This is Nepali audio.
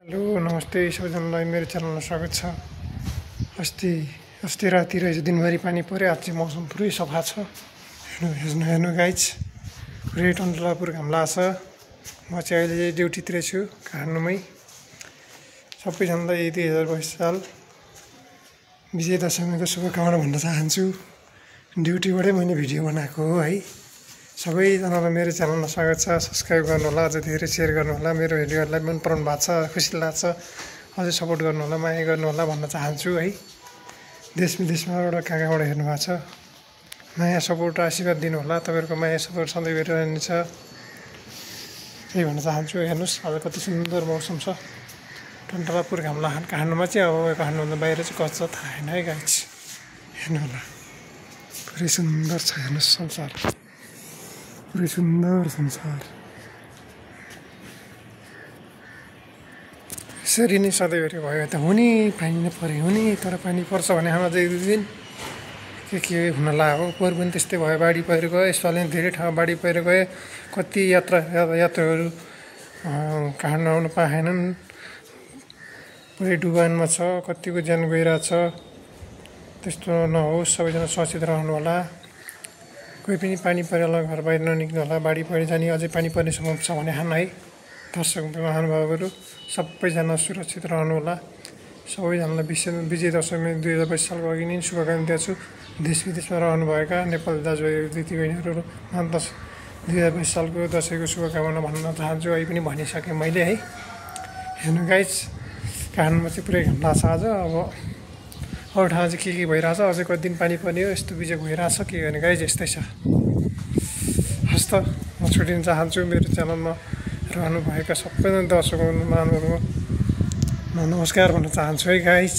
हेलो नमस्ते सबैजनालाई मेरो च्यानलमा स्वागत छ। अस्ति राति रहेछ दिनभरि पानी पर्यो। आज चाहिँ मौसम पुरै सफा छ। हेर्नु गाइज, पुरै टन्टलापुर घाम लाग्छ। म चाहिँ अहिले ड्युटीतिर छु काठमाडौँमै। सबैजनालाई 2022 साल विजय दशमीको शुभकामना भन्न चाहन्छु। ड्युटीबाटै मैले भिडियो बनाएको हो है। सबैजनालाई मेरो च्यानलमा स्वागत छ। सब्सक्राइब गर्नुहोला, अझ धेरै सेयर गर्नुहोला। मेरो भिडियोहरूलाई मन पराउनु भएको छ, खुसी लाग्छ। अझै सपोर्ट गर्नुहोला, माया गर्नुहोला भन्न चाहन्छु है। देश विदेशबाट कहाँबाट हेर्नु भएको छ, माया सपोर्ट आशीर्वाद दिनुहोला। तपाईँहरूको माया सपोर्ट सधैँ रहनेछ, त्यही भन्न चाहन्छु। हेर्नुहोस् आज कति सुन्दर मौसम छ। टन्टलापुर घाम लाग्छ। काठमाडौँमा चाहिँ अब काठमाडौँभन्दा बाहिर चाहिँ कस्तो थाहा छैन है गाइज। हेर्नु होला, पुरै सुन्दर छ। हेर्नुहोस् संसार, पुरै सुन्दर संसार। यसरी नै सधैँभरि भयो त हुने, पानी नपरे हुने। तर पानी पर्छ भने हाम्रो अझै 2 दिन के हुन लाग्यो। पोहोर पनि त्यस्तै भयो, बाढी पहिरो गयो। यसपालि धेरै ठाउँ बाढी पहिरो गयो। कति यात्रुहरू काठमाडौँ आउनु पाएनन्, पुरै डुबानमा छ। कतिको ज्यान गइरहेछ। त्यस्तो नहोस्, सबैजना सचेत रहनु होला। कोही पनि पानी परेला घर बाहिर ननिक्नु होला। बाढी पहिरो जाने, अझै पानी पर्ने सम्भव छ भने है दर्शक महानुभावहरू सबैजना सुरक्षित रहनु होला। सबैजनालाई विजय दशमी 2022 सालको अघि नै शुभकामना दिन्छु। देश विदेशमा रहनुभएका नेपाली दाजुभाइ दिदीबहिनीहरू 2022 सालको दसैँको शुभकामना भन्न चाहन्छु। अहिले पनि भनिसकेँ मैले है। हेर्नु गाइज, काठमाडौँमा चाहिँ पुरै घाम लाग्छ आज। अब अरू ठाउँ चाहिँ के भइरहेछ, अझै कति दिन पानी पर्ने हो, यस्तो बिजोग भइरहेछ। के गर्ने गाइज, यस्तै छ। हस् त, म छुट्टिन चाहन्छु। मेरो च्यानलमा रहनुभएका सबैजना दर्शक महानुभावमा नमस्कार भन्न चाहन्छु है गाइज।